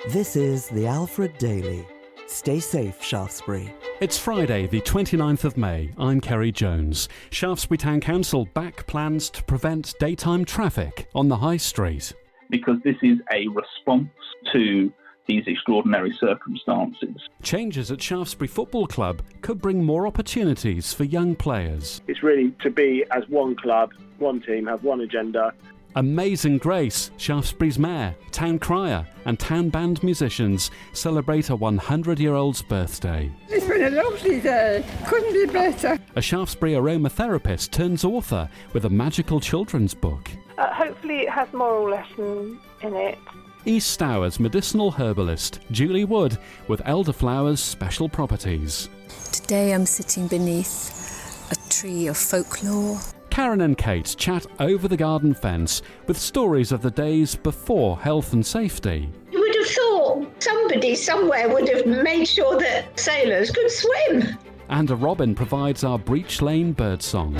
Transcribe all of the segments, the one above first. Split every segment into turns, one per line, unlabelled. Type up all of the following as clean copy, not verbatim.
This is the Alfred Daily. Stay safe, Shaftesbury.
It's Friday, the 29th of May. I'm Kerry Jones. Shaftesbury Town Council back plans to prevent daytime traffic on the High Street.
Because this is a response to these extraordinary circumstances.
Changes at Shaftesbury Football Club could bring more opportunities for young players.
It's really to be as one club, one team, have one agenda.
Amazing Grace, Shaftesbury's mayor, town crier and town band musicians celebrate a 100-year-old's birthday.
It's been a lovely day. Couldn't be better.
A Shaftesbury aromatherapist turns author with a magical children's book.
Hopefully it has moral lessons in it.
East Stour's medicinal herbalist, Julie Wood, with elderflowers' special properties.
Today I'm sitting beneath a tree of folklore.
Karen and Kate chat over the garden fence with stories of the days before health and safety.
You would have thought somebody somewhere would have made sure that sailors could swim.
And a robin provides our Breach Lane birdsong.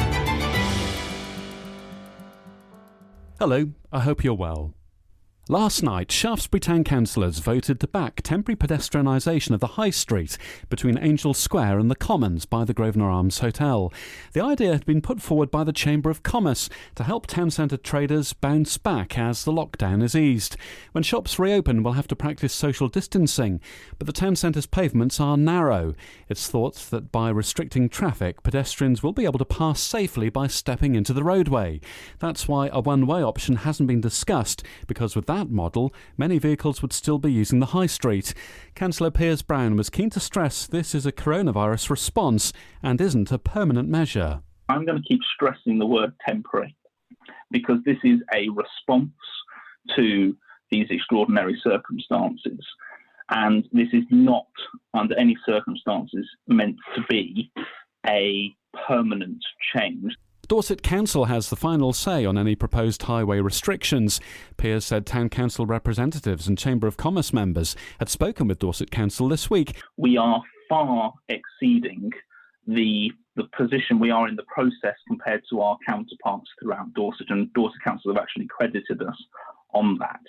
Hello, I hope you're well. Last night, Shaftesbury Town councillors voted to back temporary pedestrianisation of the High Street between Angel Square and the Commons by the Grosvenor Arms Hotel. The idea had been put forward by the Chamber of Commerce to help town centre traders bounce back as the lockdown is eased. When shops reopen, we'll have to practice social distancing, but the town centre's pavements are narrow. It's thought that by restricting traffic, pedestrians will be able to pass safely by stepping into the roadway. That's why a one-way option hasn't been discussed, because with that model, many vehicles would still be using the High Street. Councillor Piers Brown was keen to stress this is a coronavirus response and isn't a permanent measure.
I'm going to keep stressing the word temporary because this is a response to these extraordinary circumstances, and this is not under any circumstances meant to be a permanent change.
Dorset Council has the final say on any proposed highway restrictions. Piers said Town Council representatives and Chamber of Commerce members had spoken with Dorset Council this week.
We are far exceeding the position we are in the process compared to our counterparts throughout Dorset, and Dorset Council have actually credited us on that.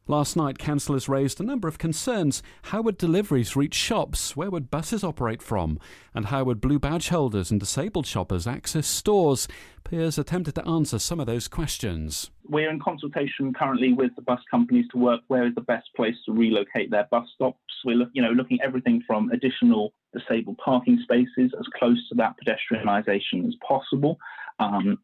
Last night, councillors raised a number of concerns. How would deliveries reach shops? Where would buses operate from? And how would blue badge holders and disabled shoppers access stores? Piers attempted to answer some of those questions.
We're in consultation currently with the bus companies to work where is the best place to relocate their bus stops. We're looking at everything from additional disabled parking spaces as close to that pedestrianisation as possible,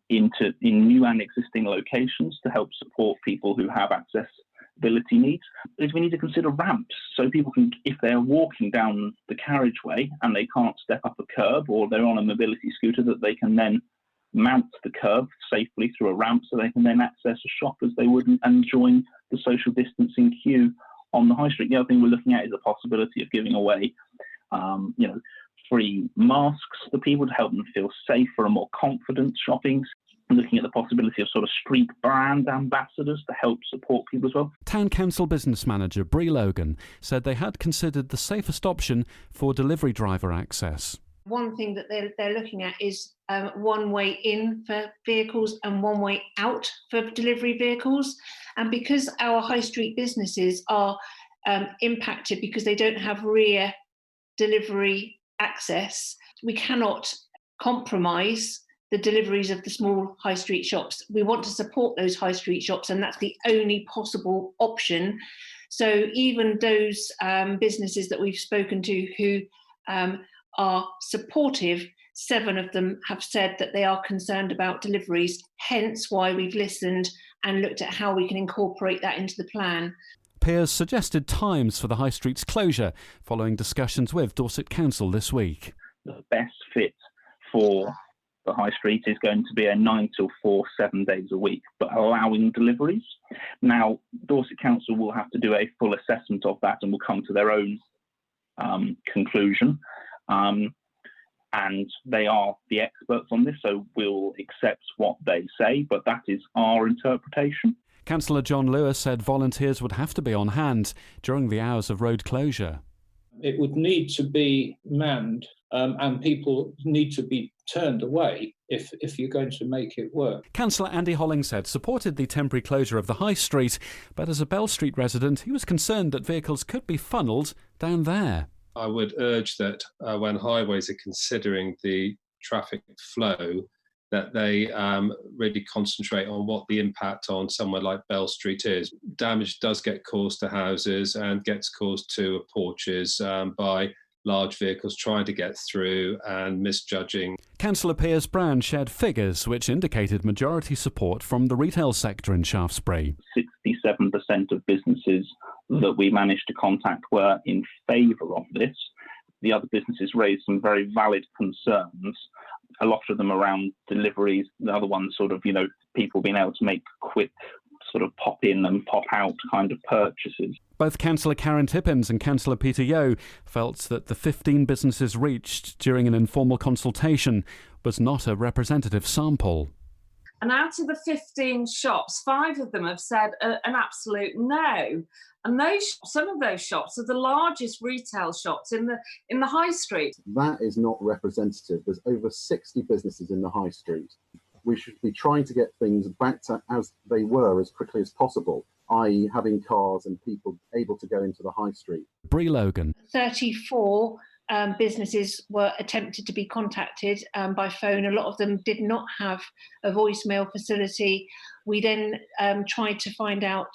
in new and existing locations to help support people who have accessibility needs. Is we need to consider ramps so people can, if they're walking down the carriageway and they can't step up a curb or they're on a mobility scooter, that they can then mount the curb safely through a ramp so they can then access a shop as they would and join the social distancing queue on the High Street. The other thing we're looking at is the possibility of giving away free masks for people to help them feel safer and more confident shopping. Looking at the possibility of sort of street brand ambassadors to help support people as well.
Town Council business manager Bree Logan said they had considered the safest option for delivery driver access.
One thing that they're looking at is one way in for vehicles and one way out for delivery vehicles. And because our high street businesses are impacted because they don't have rear delivery access, we cannot compromise the deliveries of the small high street shops. We want to support those high street shops, and that's the only possible option. So even those businesses that we've spoken to who are supportive, 7 of them have said that they are concerned about deliveries, hence why we've listened and looked at how we can incorporate that into the plan.
Piers suggested times for the High Street's closure following discussions with Dorset Council this week.
The best fit for the High Street is going to be a 9 till 4, 7 days a week, but allowing deliveries. Now, Dorset Council will have to do a full assessment of that and will come to their own conclusion. And they are the experts on this, so we'll accept what they say, but that is our interpretation.
Councillor John Lewis said volunteers would have to be on hand during the hours of road closure.
It would need to be manned and people need to be turned away if you're going to make it work.
Councillor Andy Hollingshead supported the temporary closure of the High Street, but as a Bell Street resident, he was concerned that vehicles could be funnelled down there.
I would urge that when highways are considering the traffic flow, that they really concentrate on what the impact on somewhere like Bell Street is. Damage does get caused to houses and gets caused to porches by large vehicles trying to get through and misjudging.
Councillor Piers Brown shared figures which indicated majority support from the retail sector in Shaftesbury.
67% of businesses that we managed to contact were in favour of this. The other businesses raised some very valid concerns, a lot of them around deliveries, the other ones sort of, people being able to make quick sort of pop in and pop out kind of purchases.
Both Councillor Karen Tippins and Councillor Peter Yeo felt that the 15 businesses reached during an informal consultation was not a representative sample.
And out of the 15 shops, 5 of them have said an absolute no. And some of those shops are the largest retail shops in the high street.
That is not representative. There's over 60 businesses in the high street. We should be trying to get things back to as they were as quickly as possible, i.e. having cars and people able to go into the high street.
Bree Logan.
34 businesses were attempted to be contacted by phone. A lot of them did not have a voicemail facility. We then tried to find out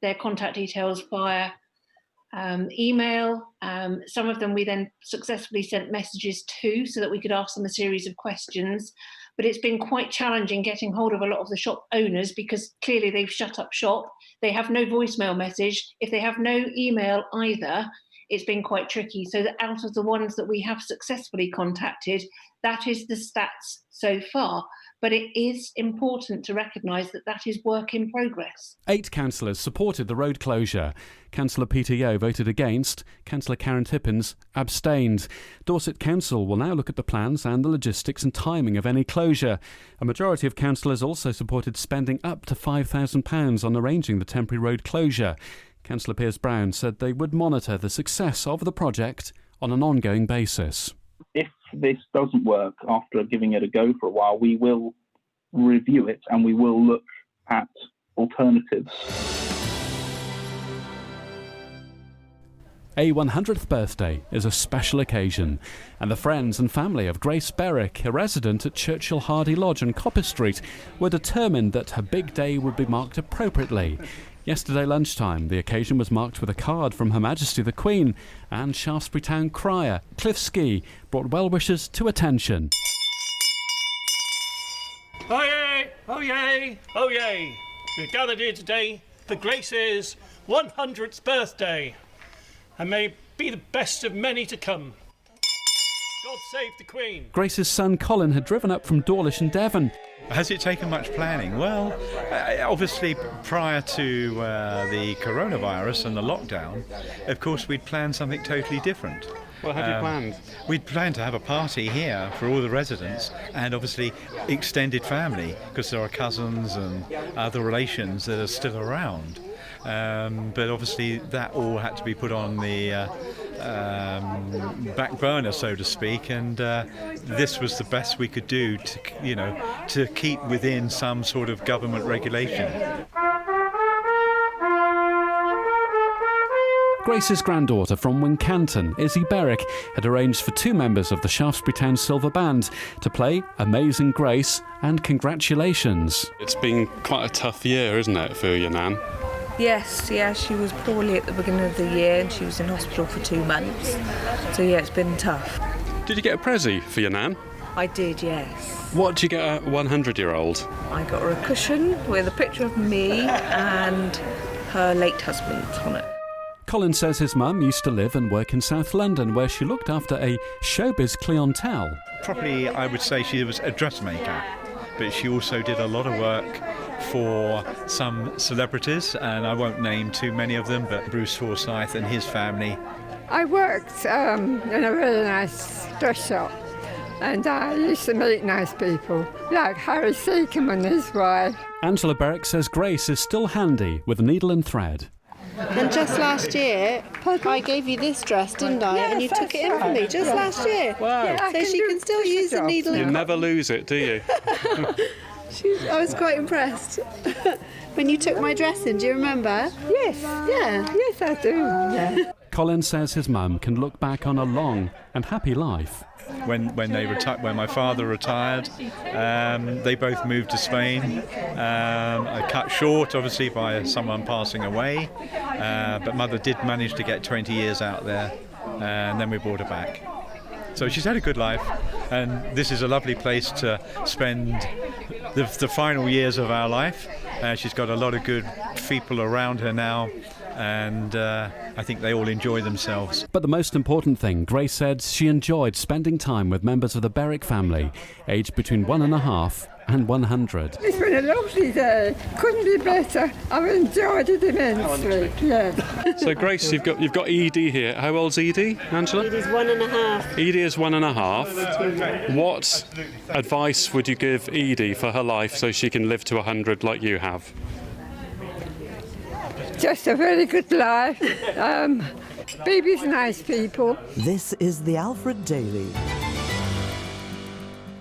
their contact details via email. Some of them we then successfully sent messages to so that we could ask them a series of questions. But it's been quite challenging getting hold of a lot of the shop owners because clearly they've shut up shop. They have no voicemail message. If they have no email either, it's been quite tricky. So that out of the ones that we have successfully contacted, that is the stats so far. But it is important to recognise that is work in progress. 8
councillors supported the road closure. Councillor Peter Yeo voted against. Councillor Karen Tippins abstained. Dorset Council will now look at the plans and the logistics and timing of any closure. A majority of councillors also supported spending up to £5,000 on arranging the temporary road closure. Councillor Piers Brown said they would monitor the success of the project on an ongoing basis.
If this doesn't work after giving it a go for a while, we will review it and we will look at alternatives.
A 100th birthday is a special occasion, and the friends and family of Grace Berwick, a resident at Churchill Hardy Lodge on Copper Street, were determined that her big day would be marked appropriately. Yesterday lunchtime, the occasion was marked with a card from Her Majesty the Queen, and Shaftesbury Town Crier Cliff Ski brought well-wishers to attention.
Oh yay! Oh yay! Oh yay! We're gathered here today for Grace's 100th birthday, and may it be the best of many to come. God save the Queen.
Grace's son Colin had driven up from Dawlish in Devon.
Has it taken much planning? Well, obviously prior to the coronavirus and the lockdown, of course we'd planned something totally different.
What had you planned?
We'd planned to have a party here for all the residents and obviously extended family because there are cousins and other relations that are still around. But obviously that all had to be put on the back burner, so to speak, and this was the best we could do to keep within some sort of government regulation.
Grace's granddaughter from Wincanton, Izzy Berwick, had arranged for 2 members of the Shaftesbury Town Silver Band to play Amazing Grace and Congratulations.
It's been quite a tough year, isn't it, for your nan?
Yes, she was poorly at the beginning of the year and she was in hospital for 2 months. So it's been tough.
Did you get a pressie for your nan?
I did, yes.
What did you get a 100-year-old?
I got her a cushion with a picture of me and her late husband on it.
Colin says his mum used to live and work in South London, where she looked after a showbiz clientele.
Probably I would say she was a dressmaker, but she also did a lot of work for some celebrities, and I won't name too many of them, but Bruce Forsyth and his family.
I worked in a really nice dress shop, and I used to meet nice people, like Harry Seacombe and his wife.
Angela Berwick says Grace is still handy with a needle and thread.
And just last year, I gave you this dress, didn't I?
Yes,
and you took it in for me just last year.
Wow.
Yeah,
So she can still use the needle.
You
and
never lose it, do you?
I was quite impressed. When you took my dress in, do you remember?
Yes.
Yeah.
Yes, I do. Yeah.
Colin says his mum can look back on a long and happy life.
When my father retired, they both moved to Spain. Cut short, obviously, by someone passing away. But Mother did manage to get 20 years out there, and then we brought her back. So she's had a good life, and this is a lovely place to spend the final years of our life. She's got a lot of good people around her now, and I think they all enjoy themselves.
But the most important thing, Grace said she enjoyed spending time with members of the Berwick family, aged between 1.5 and 100.
It's been a lovely day. Couldn't be better. I've enjoyed it immensely. Yes.
So Grace, you've got Edie here. How old's Edie, Angela?
Edie's 1.5.
Edie is 1.5. What advice would you give Edie for her life so she can live to 100 like you have?
Just a very good life. Be with nice people.
This is the Alfred Daily.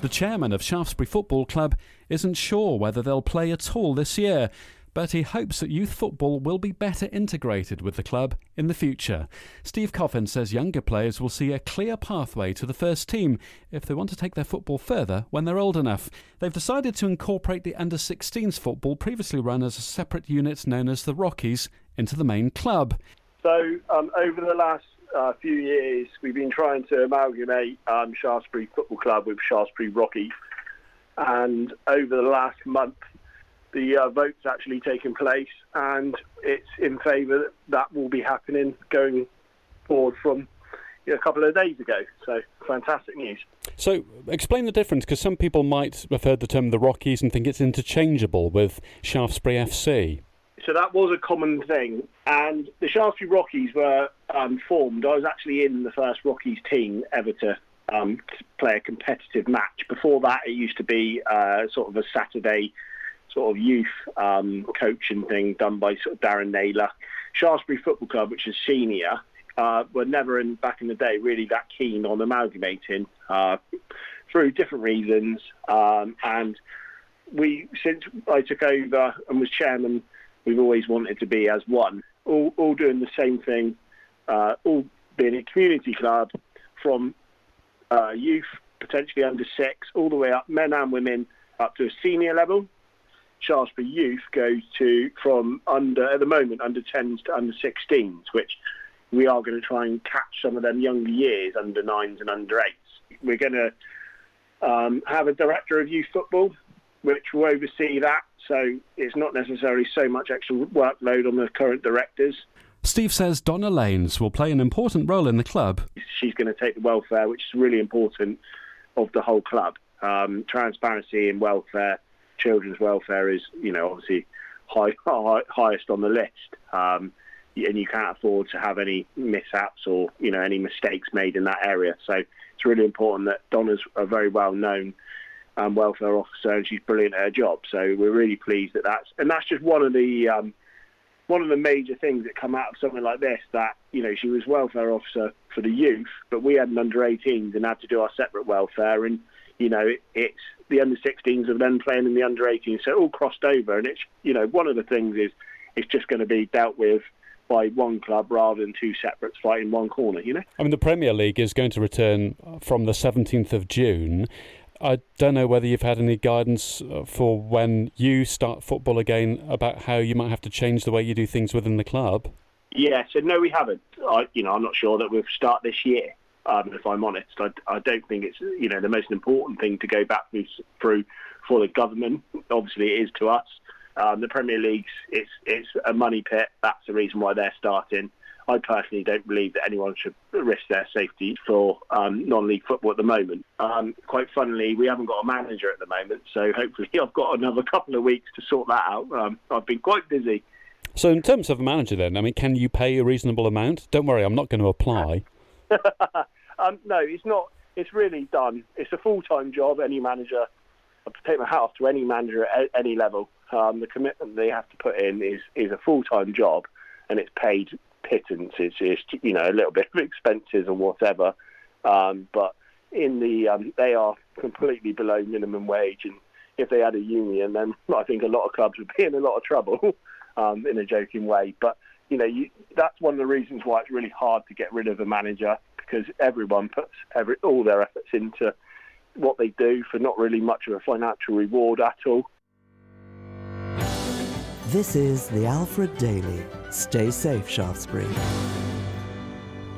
The chairman of Shaftesbury Football Club isn't sure whether they'll play at all this year, but he hopes that youth football will be better integrated with the club in the future. Steve Coffin says younger players will see a clear pathway to the first team if they want to take their football further when they're old enough. They've decided to incorporate the under-16s football, previously run as a separate unit known as the Rockies, into the main club.
So over the last few years, we've been trying to amalgamate Shaftesbury Football Club with Shaftesbury Rockies. And over the last month, the vote's actually taken place, and it's in favour that will be happening going forward from a couple of days ago. So fantastic news.
So explain the difference, because some people might have heard the term the Rockies and think it's interchangeable with Shaftesbury FC.
So that was a common thing, and the Shaftesbury Rockies were formed. I was actually in the first Rockies team ever to play a competitive match. Before that, it used to be sort of a Saturday sort of youth coaching thing done by sort of Darren Naylor. Shaftesbury Football Club, which is senior, were never back in the day really that keen on amalgamating through different reasons. And since I took over and was chairman, we've always wanted to be as one, all doing the same thing, all being a community club from youth, potentially under 6, all the way up, men and women, up to a senior level. Shaftesbury Youth goes from at the moment, under 10s to under 16s, which we are going to try and catch some of them younger years, under 9s and under 8s. We're going to have a director of youth football, which will oversee that, so it's not necessarily so much extra workload on the current directors.
Steve says Donna Lanes will play an important role in the club.
She's going to take the welfare, which is really important, of the whole club. Transparency in welfare, children's welfare is, obviously highest on the list. And you can't afford to have any mishaps or, any mistakes made in that area. So it's really important that Donna's a very well-known welfare officer, and she's brilliant at her job. So we're really pleased that's just one of the major things that come out of something like this, that, she was welfare officer for the youth, but we had an under-18s and had to do our separate welfare. And, it's the under-16s are then playing in the under-18s. So it all crossed over. And it's, one of the things is it's just going to be dealt with by one club rather than two separates fighting one corner,
I mean, the Premier League is going to return from the 17th of June. I don't know whether you've had any guidance for when you start football again about how you might have to change the way you do things within the club.
Yeah, so no, we haven't. I'm not sure that we'll start this year, if I'm honest. I don't think it's, the most important thing to go back through for the government. Obviously, it is to us. The Premier League, it's a money pit. That's the reason why they're starting. I personally don't believe that anyone should risk their safety for non-league football at the moment. Quite funnily, we haven't got a manager at the moment, so hopefully I've got another couple of weeks to sort that out. I've been quite busy.
So in terms of a manager then, I mean, can you pay a reasonable amount? Don't worry, I'm not going to apply.
No, it's not. It's really done. It's a full-time job. Any manager, I take my hat off to any manager at any level. The commitment they have to put in is a full-time job. and it's paid pittance. It's you know, a little bit of expenses or whatever, but in the they are completely below minimum wage, and if they had a union, then I think a lot of clubs would be in a lot of trouble, in a joking way. But you know, that's one of the reasons why it's really hard to get rid of a manager, because everyone puts all their efforts into what they do for not really much of a financial reward at all.
This is the Alfred Daily. Stay safe, Shaftesbury.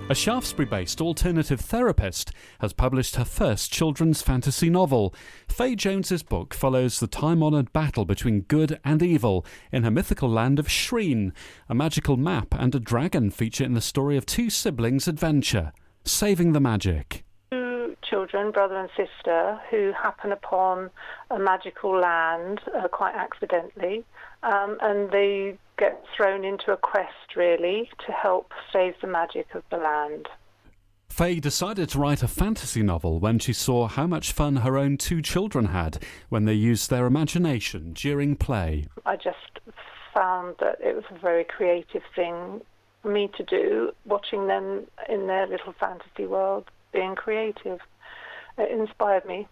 A Shaftesbury-based alternative therapist has published her first children's fantasy novel. Faye Jones's book follows the time-honoured battle between good and evil in her mythical land of Shreen. A magical map and a dragon feature in the story of two siblings' adventure, saving the magic.
Two children, brother and sister, who happen upon a magical land quite accidentally, and they get thrown into a quest, really, to help save the magic of the land.
Faye decided to write a fantasy novel when she saw how much fun her own two children had when they used their imagination during play.
I just found that it was a very creative thing for me to do, watching them in their little fantasy world being creative. It inspired me.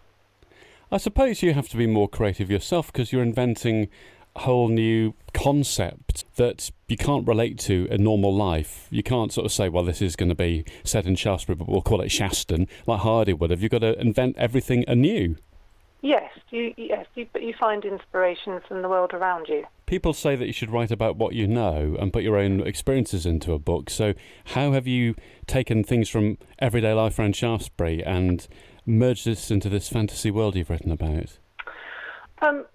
I suppose you have to be more creative yourself because you're inventing a whole new concept that you can't relate to in normal life. You can't sort of say, well, this is going to be set in Shaftesbury, but we'll call it Shaston, like Hardy would have. You've got to invent everything anew.
Yes, but you find inspiration from the world around you.
People say that you should write about what you know and put your own experiences into a book. So how have you taken things from everyday life around Shaftesbury and merged this into this fantasy world you've written about?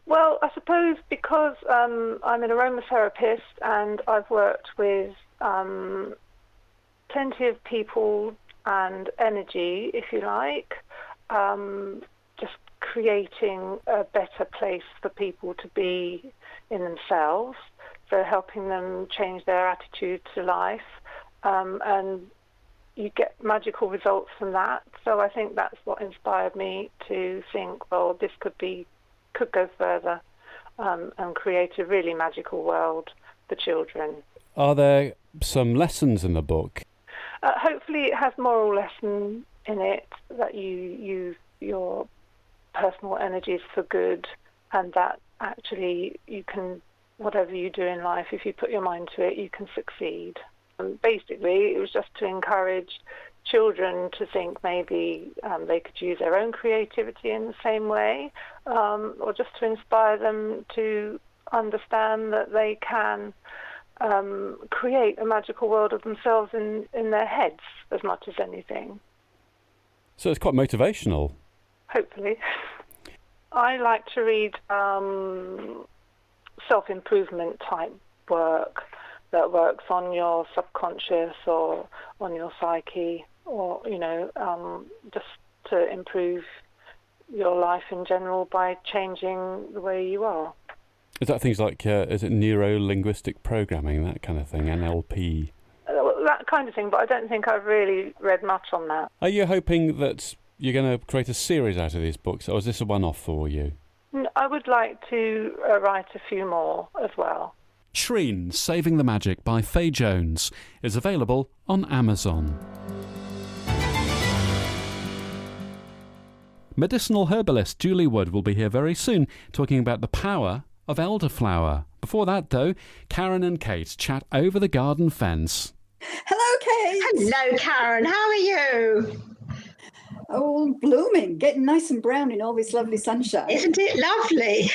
Well, I suppose because I'm an aromatherapist and I've worked with plenty of people and energy, if you like, just creating a better place for people to be in themselves, so helping them change their attitude to life, and you get magical results from that. So I think that's what inspired me to think, well, this could go further and create a really magical world for children.
Are there some lessons in the book?
Hopefully it has moral lesson in it, that you use your personal energies for good, and that actually you can, whatever you do in life, if you put your mind to it, you can succeed. And basically, it was just to encourage children to think maybe they could use their own creativity in the same way, or just to inspire them to understand that they can create a magical world of themselves in their heads as much as anything.
So it's quite motivational.
Hopefully. I like to read self-improvement type work that works on your subconscious or on your psyche, or, just to improve your life in general by changing the way you are.
Is that things like, is it neuro-linguistic programming, that kind of thing, NLP?
That kind of thing, but I don't think I've really read much on that.
Are you hoping that you're going to create a series out of these books, or is this a one-off for you?
I would like to write a few more as well.
Shreen, Saving the Magic by Faye Jones is available on Amazon. Medicinal herbalist Julie Wood will be here very soon talking about the power of elderflower. Before that, though, Karen and Kate chat over the garden fence.
Hello, Kate. Hello, Karen. How are you?
Oh, blooming, getting nice and brown in all this lovely sunshine.
Isn't it lovely?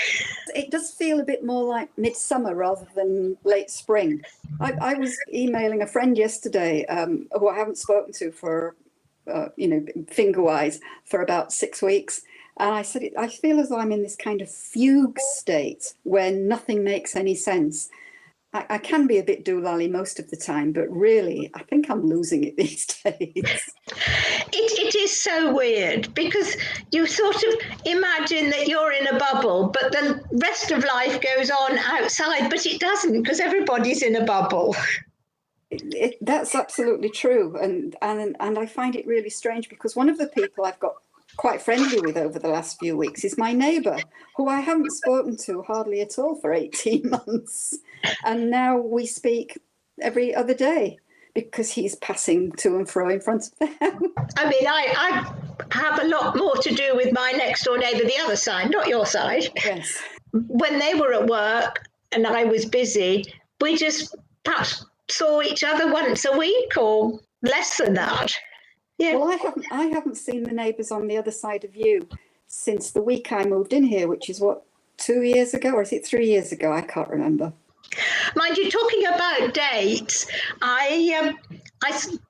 It does feel a bit more like midsummer rather than late spring. I was emailing a friend yesterday who I haven't spoken to for, finger-wise, for about 6 weeks. And I said, I feel as though I'm in this kind of fugue state where nothing makes any sense. I can be a bit doolally most of the time, but really, I think I'm losing it these days.
It is so weird because you sort of imagine that you're in a bubble, but the rest of life goes on outside, but it doesn't because everybody's in a bubble.
That's absolutely true. And I find it really strange because one of the people I've got quite friendly with over the last few weeks is my neighbour, who I haven't spoken to hardly at all for 18 months. And now we speak every other day because he's passing to and fro in front of them.
I mean, I have a lot more to do with my next door neighbour, the other side, not your side.
Yes.
When they were at work and I was busy, we just perhaps saw each other once a week or less than that. Yeah.
Well, I haven't seen the neighbours on the other side of you since the week I moved in here, which is what, 2 years ago, or is it 3 years ago? I can't remember.
Mind you, talking about dates, I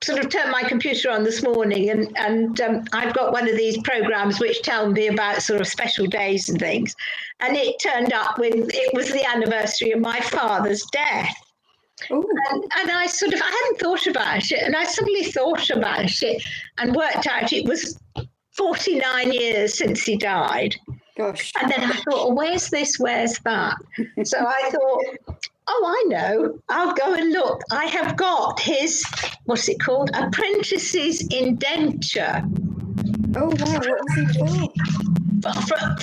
sort of turned my computer on this morning and I've got one of these programs which tell me about sort of special days and things. And it turned up with, it was the anniversary of my father's death. And I hadn't thought about it, and I suddenly thought about it and worked out it was 49 years since he died.
Gosh.
And then I thought, well, where's this, where's that? So I thought, oh, I know, I'll go and look. I have got his, what's it called? Apprentice's indenture.
Oh, wow, what was he for?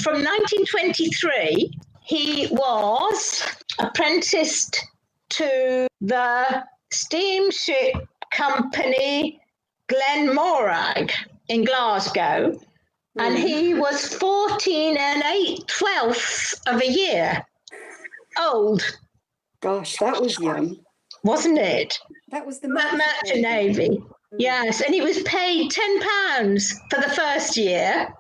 From 1923, he was apprenticed to the steamship company Glenmorag in Glasgow, and he was 14 and 8/12 of a year old.
Gosh, that was young.
Wasn't it?
That was the
Merchant Navy. Yes, and he was paid £10 for the first year.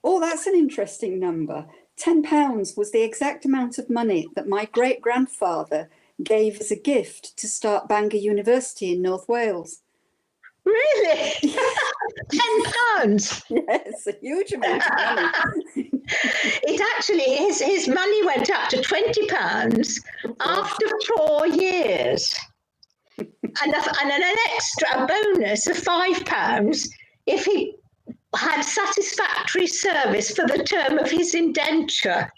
Oh, that's an interesting number. £10 was the exact amount of money that my great-grandfather gave as a gift to start Bangor University in North Wales.
Really? £10?
Yes, a huge amount of money.
It actually, his money went up to £20 after 4 years. And an extra bonus of £5 if he had satisfactory service for the term of his indenture.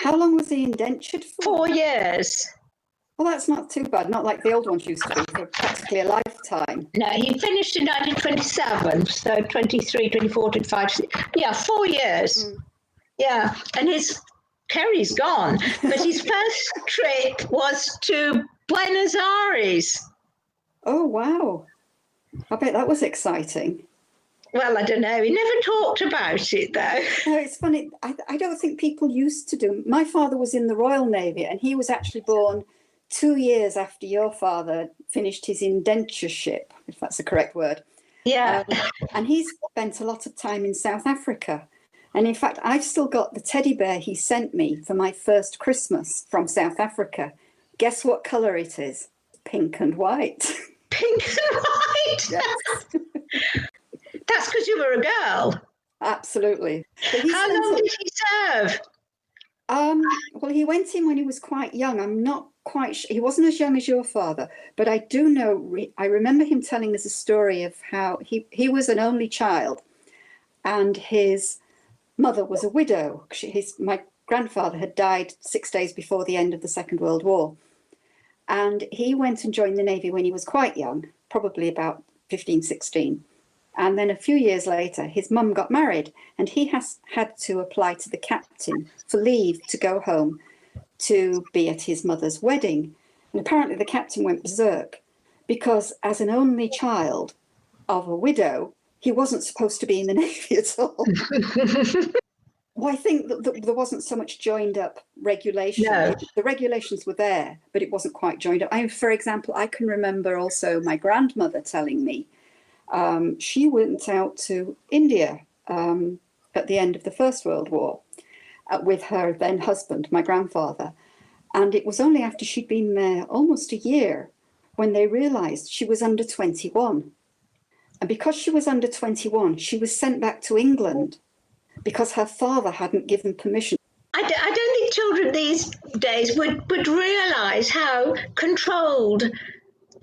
How long was he indentured for?
4 years.
Well, that's not too bad. Not like the old ones used to be for practically a lifetime.
No, he finished in 1927, so 23, 24, 25, yeah, 4 years. Yeah, and Kerry's gone, but his first trip was to Buenos Aires.
Oh, wow. I bet that was exciting.
Well, I don't know. He never talked about it, though.
No, it's funny. I don't think people used to do. My father was in the Royal Navy, and he was actually born 2 years after your father finished his indentureship, if that's the correct word.
Yeah.
And he spent a lot of time in South Africa. And in fact, I've still got the teddy bear he sent me for my first Christmas from South Africa. Guess what colour it is? Pink and white.
Pink and white?
Yes.
That's because you were a girl.
Absolutely.
How long did he serve?
Well, he went in when he was quite young. I'm not quite sure. He wasn't as young as your father, but I do know, I remember him telling us a story of how he was an only child and his mother was a widow. My grandfather had died 6 days before the end of the Second World War. And he went and joined the Navy when he was quite young, probably about 15, 16. And then a few years later, his mum got married and he had to apply to the captain for leave to go home to be at his mother's wedding. And apparently the captain went berserk because as an only child of a widow, he wasn't supposed to be in the Navy at all. Well, I think that there wasn't so much joined up regulation.
No.
The regulations were there, but it wasn't quite joined up. For example, I can remember also my grandmother telling me she went out to India at the end of the First World War with her then husband, my grandfather. And it was only after she'd been there almost a year when they realised she was under 21. And because she was under 21, she was sent back to England because her father hadn't given permission.
I don't think children these days would realise how controlled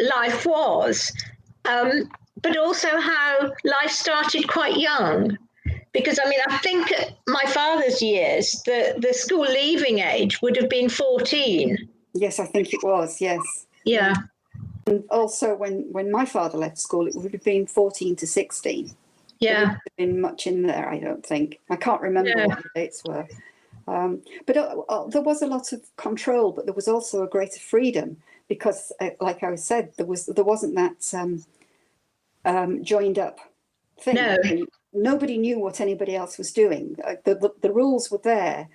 life was. But also how life started quite young. Because, I mean, I think at my father's years, the school leaving age would have been 14.
Yes, I think it was, yes.
Yeah.
And also when my father left school, it would have been 14 to 16.
Yeah.
There wouldn't have been much in there, I don't think. I can't remember what the dates were. But there was a lot of control, but there was also a greater freedom because, like I said, there wasn't that joined up thing.
No.
Nobody knew what anybody else was doing. The rules were there,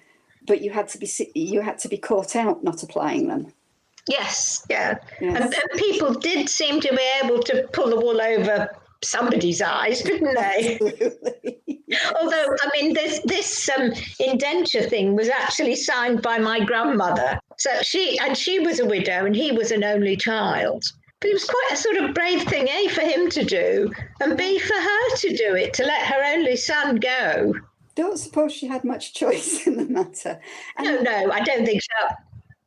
but you had to be caught out not applying them.
Yes, yeah.
Yes.
And people did seem to be able to pull the wool over somebody's eyes, didn't they?
Absolutely.
Although, I mean, this indenture thing was actually signed by my grandmother. So she was a widow and he was an only child. But it was quite a sort of brave thing, A, for him to do, and B, for her to do it, to let her only son go.
Don't suppose she had much choice in the matter.
And no, I don't think so.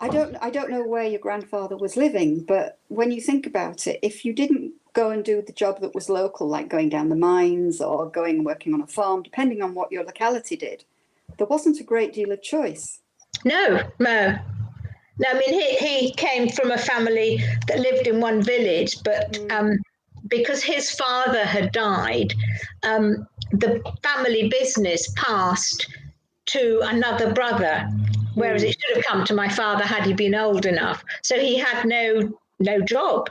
I don't know where your grandfather was living, but when you think about it, if you didn't go and do the job that was local, like going down the mines or going and working on a farm, depending on what your locality did, there wasn't a great deal of choice.
No. I mean, he came from a family that lived in one village, but because his father had died, the family business passed to another brother, whereas it should have come to my father had he been old enough. So he had no job.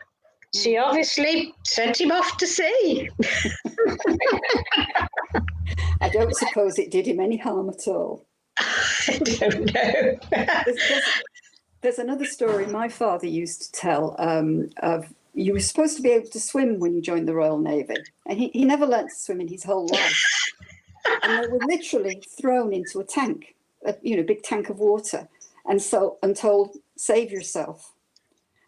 She obviously sent him off to sea.
I don't suppose it did him any harm at all.
I don't know.
There's another story my father used to tell of you were supposed to be able to swim when you joined the Royal Navy, and he never learnt to swim in his whole life. And they were literally thrown into a tank, a big tank of water, and told, save yourself.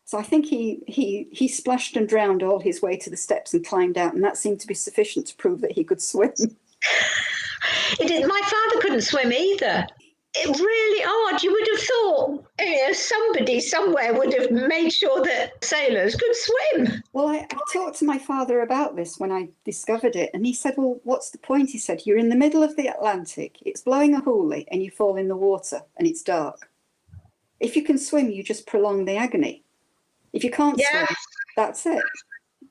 So I think he splashed and drowned all his way to the steps and climbed out, and that seemed to be sufficient to prove that he could swim.
My father couldn't swim either. It's really odd. You would have thought somebody somewhere would have made sure that sailors could swim.
Well, I talked to my father about this when I discovered it, and he said, well, what's the point? He said, you're in the middle of the Atlantic, it's blowing a hoolie, and you fall in the water, and it's dark. If you can swim, you just prolong the agony. If you can't swim, that's it.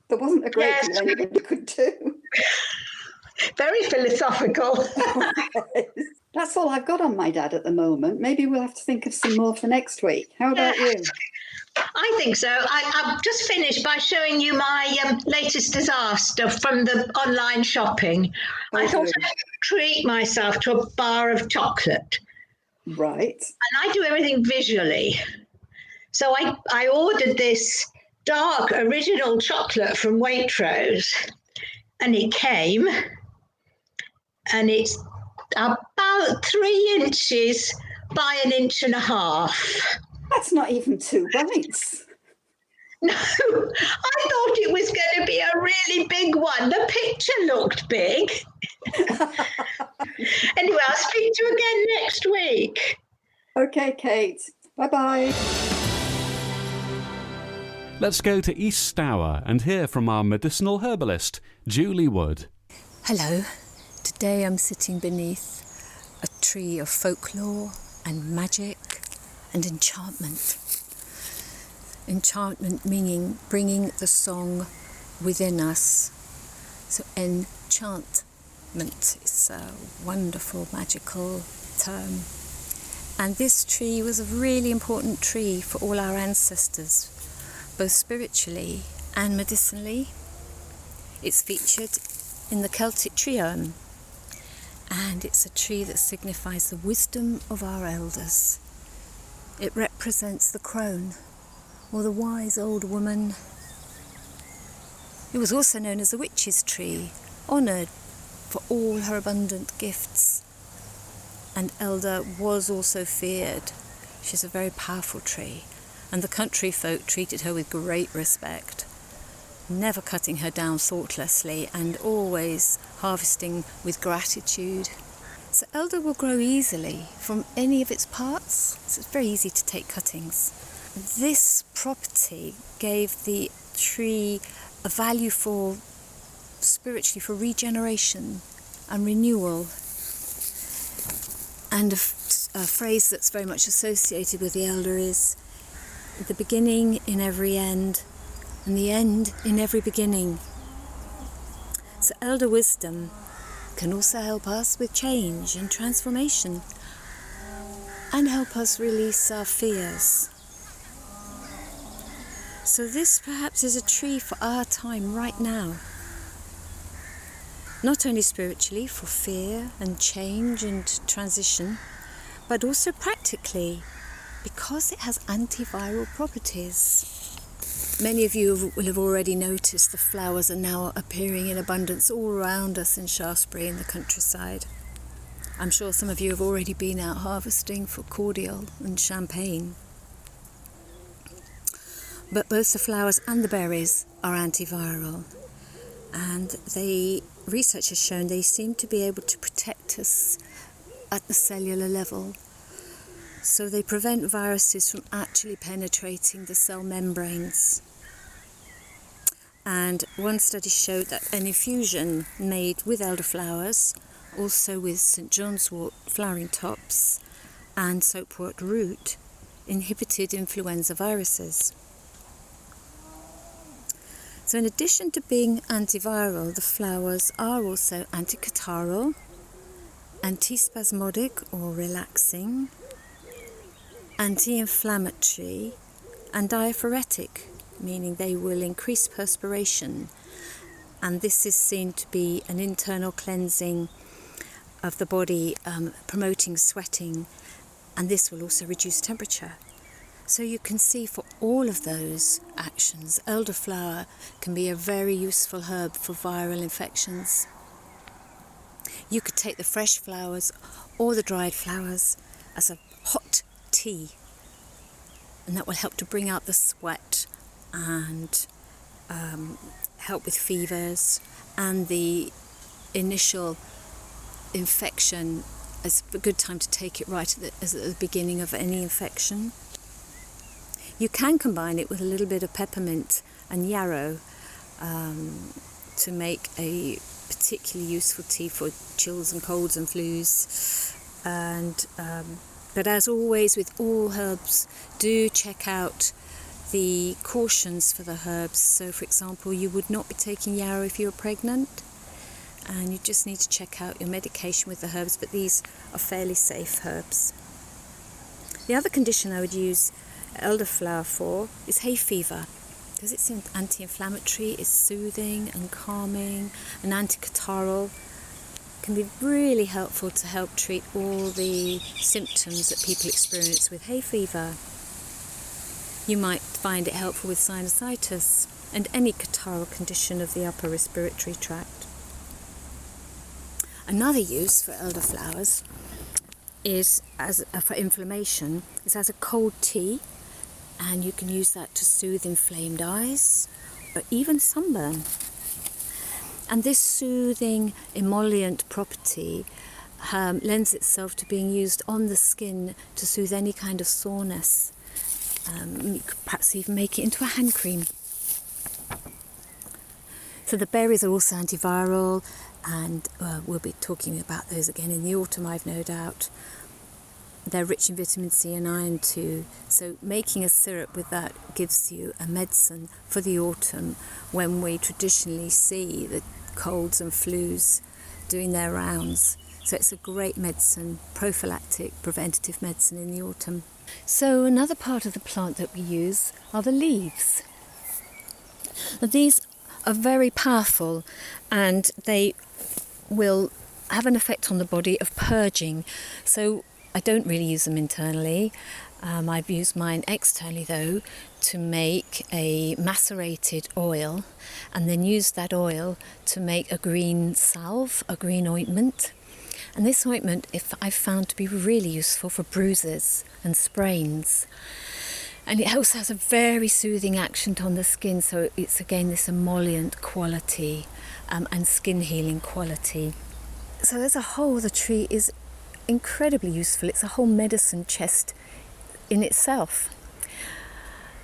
There wasn't a great deal anybody could do.
Very philosophical.
That's all I've got on my dad at the moment. Maybe we'll have to think of some more for next week. How about you?
I think so. I've just finished by showing you my latest disaster from the online shopping. I thought I'd treat myself to a bar of chocolate.
Right.
And I do everything visually. So I ordered this dark original chocolate from Waitrose, and it came, and it's about 3 inches by 1.5 inches.
That's not even 2 bites.
No, I thought it was going to be a really big one. The picture looked big. Anyway, I'll speak to you again next week.
Okay, Kate. Bye-bye.
Let's go to East Stour and hear from our medicinal herbalist, Julie Wood.
Hello. Today I'm sitting beneath a tree of folklore and magic and enchantment. Enchantment meaning bringing the song within us. So enchantment is a wonderful magical term. And this tree was a really important tree for all our ancestors, both spiritually and medicinally. It's featured in the Celtic tree urn, and it's a tree that signifies the wisdom of our elders. It represents the crone, or the wise old woman. It was also known as the witch's tree, honoured for all her abundant gifts. And Elder was also feared. She's a very powerful tree, and the country folk treated her with great respect, never cutting her down thoughtlessly and always harvesting with gratitude. So Elder will grow easily from any of its parts, so it's very easy to take cuttings. This property gave the tree a value for spiritually for regeneration and renewal. And a phrase that's very much associated with the elder is the beginning in every end and the end in every beginning. So elder wisdom can also help us with change and transformation and help us release our fears. So this perhaps is a tree for our time right now. Not only spiritually for fear and change and transition, but also practically because it has antiviral properties. Many of you will have already noticed the flowers are now appearing in abundance all around us in Shaftesbury in the countryside. I'm sure some of you have already been out harvesting for cordial and champagne. But both the flowers and the berries are antiviral, and research has shown they seem to be able to protect us at the cellular level. So they prevent viruses from actually penetrating the cell membranes. And one study showed that an infusion made with elderflowers, also with St. John's wort flowering tops and soapwort root, inhibited influenza viruses. So in addition to being antiviral, the flowers are also anticatarrhal, antispasmodic or relaxing, anti-inflammatory and diaphoretic, meaning they will increase perspiration, and this is seen to be an internal cleansing of the body, promoting sweating, and this will also reduce temperature. So you can see for all of those actions, elderflower can be a very useful herb for viral infections. You could take the fresh flowers or the dried flowers as a hot tea, and that will help to bring out the sweat and help with fevers and the initial infection. It's a good time to take it right at the beginning of any infection. You can combine it with a little bit of peppermint and yarrow to make a particularly useful tea for chills and colds and flus. And but as always with all herbs, do check out the cautions for the herbs. So for example, you would not be taking yarrow if you're pregnant, and you just need to check out your medication with the herbs, but these are fairly safe herbs. The other condition I would use elderflower for is hay fever, because it's anti-inflammatory, it's soothing and calming, and anticatarrhal, can be really helpful to help treat all the symptoms that people experience with hay fever. You might find it helpful with sinusitis and any catarrhal condition of the upper respiratory tract. Another use for elderflowers is for inflammation, is as a cold tea, and you can use that to soothe inflamed eyes or even sunburn. And this soothing emollient property lends itself to being used on the skin to soothe any kind of soreness. You could perhaps even make it into a hand cream. So the berries are also antiviral, and we'll be talking about those again in the autumn, I've no doubt. They're rich in vitamin C and iron too, so making a syrup with that gives you a medicine for the autumn, when we traditionally see the colds and flus doing their rounds. So it's a great medicine, prophylactic, preventative medicine in the autumn. So another part of the plant that we use are the leaves. Now, these are very powerful, and they will have an effect on the body of purging. So I don't really use them internally. I've used mine externally though, to make a macerated oil, and then use that oil to make a green salve, a green ointment. And this ointment I've found to be really useful for bruises and sprains. And it also has a very soothing action on the skin, so it's again this emollient quality and skin healing quality. So as a whole, the tree is incredibly useful. It's a whole medicine chest in itself.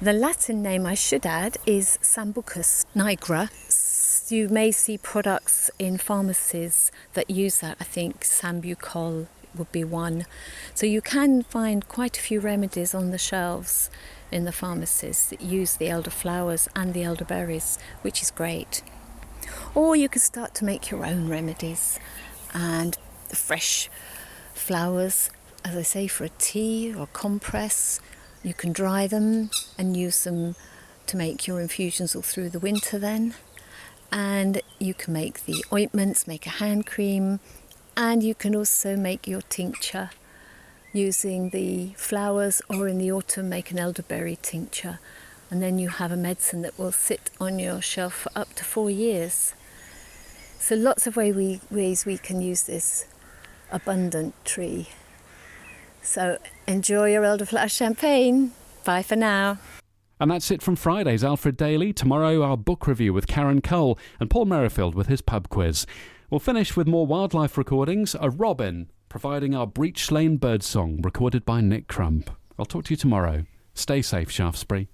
The Latin name I should add is Sambucus nigra. You may see products in pharmacies that use that. I think Sambucol would be one. So you can find quite a few remedies on the shelves in the pharmacies that use the elderflowers and the elderberries, which is great. Or you can start to make your own remedies, and the fresh flowers, as I say, for a tea or compress. You can dry them and use them to make your infusions all through the winter then. And you can make the ointments, make a hand cream, and you can also make your tincture using the flowers, or in the autumn make an elderberry tincture. And then you have a medicine that will sit on your shelf for up to 4 years. So lots of ways we can use this abundant tree. So enjoy your elderflower champagne. Bye for now.
And that's it from Friday's Alfred Daily. Tomorrow, our book review with Karen Cole and Paul Merrifield with his pub quiz. We'll finish with more wildlife recordings, a robin providing our Breech Lane bird song recorded by Nick Crump. I'll talk to you tomorrow. Stay safe, Shaftesbury.